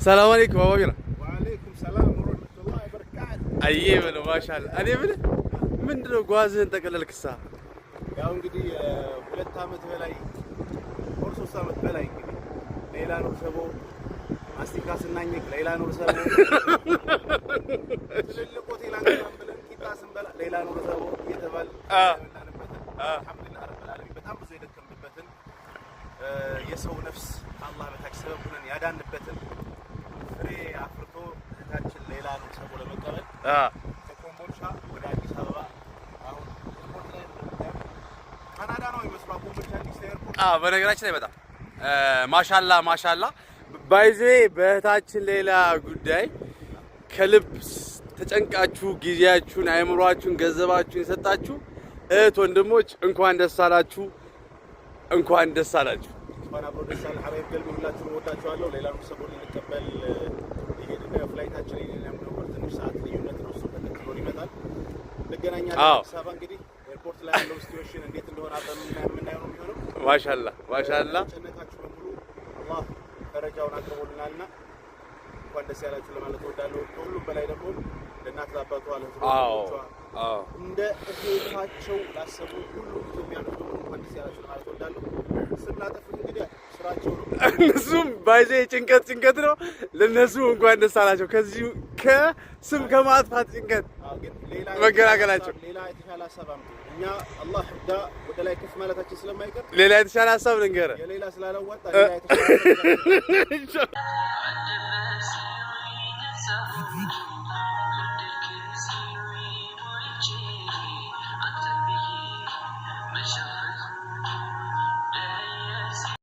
ሰላም አለይኩም አባቢራ። ወአለይኩም ሰላም ወራህመቱላሂ ወበረካቱ። አየህ ማሻአላ። እኔ ምን ምንድነው ጓዝህን ጠቅለልክሳ? ያው እንግዲህ 2 አመት በላይ ወር 3 አመት በላይ እንግዲህ ሌላ ነው ሰቦ ማስቲካ ስናኝክ ሌላ ነው ሰቦ ትልልቅ ሆቴል አንገባም ብለን ቂጣ ስንበላ ሌላ ነው ሰቦ እየተባለ አልሐምዱሊላህ ረብል ዓለሚን በጣም ብዙ የደከምንበትን የሰው ነፍስ አላህ በታች ሰበብ ሆነን ያዳንበትን ፍሬ አፍርቶ እህታችን ሌላ ነው ሰቦ ለመቀበል ከኮምቦልቻ ወደ አዲስ አበባ አሁን ኤርፖርት ላይ ካናዳ ነው የሚመስለው ኮምቦልቻ አዲስ ኤርፖርት። በነገራችን ላይ በጣም ማሻአላ ባይዜ በእህታችን ሌላ ጉዳይ ከልብ ተጨንቃችሁ ጊዜያችሁን፣ አእምሯችሁን፣ ገንዘባችሁን የሰጣችሁ እህት ወንድሞች እንኳን ደስ አላችሁ፣ እንኳን ደስ አላችሁ። እንኳን አብሮ ደስ አለ ሐባይብ ገልብ ሁላችሁንም ወዳችኋለሁ። ሌላም ሰቦን ልንቀበል ይሄድና ፍላይታችን የለም ነው ትንሽ ሰዓት ልዩነት ነው። እሱ ተከትሎ ይመጣል እንገናኛለን። አዲስ አበባ እንግዲህ ኤርፖርት ላይ ያለው ሲቹዌሽን እንዴት እንደሆነ አብረን የምናየው ነው የሚሆነው። ማሻአላ ጨነቃችሁ በሙሉ አላህ ደረጃውን አቅርቦልናልና እንኳን ደስ ያላችሁ ለማለት እወዳለሁ። ከሁሉም በላይ ደግሞ ለእናት አባቷ ለልጆቿ እንደ እህታቸው ላሰቡ ሁሉ ኢትዮጵያኖች ደግሞ እንኳን ደስ ያላችሁ ለማለት እወዳለሁ። ስም ላጠፉት እንግዲህ ስራቸው ነው። እነሱም ባይዜ ጭንቀት ነው ለነሱ እንኳን ደስ አላቸው። ከዚህ ከስም ከማጥፋት ጭንቀት መገላገላቸው ሌላ የተሻለ ሀሳብ አምጡ። እኛ አላህ ዳ ወደ ላይ ከፍ ማለታችን ስለማይቀር ሌላ የተሻለ ሀሳብ ልንገርህ። የሌላ ስላላዋጣ ሌላ የተሻለ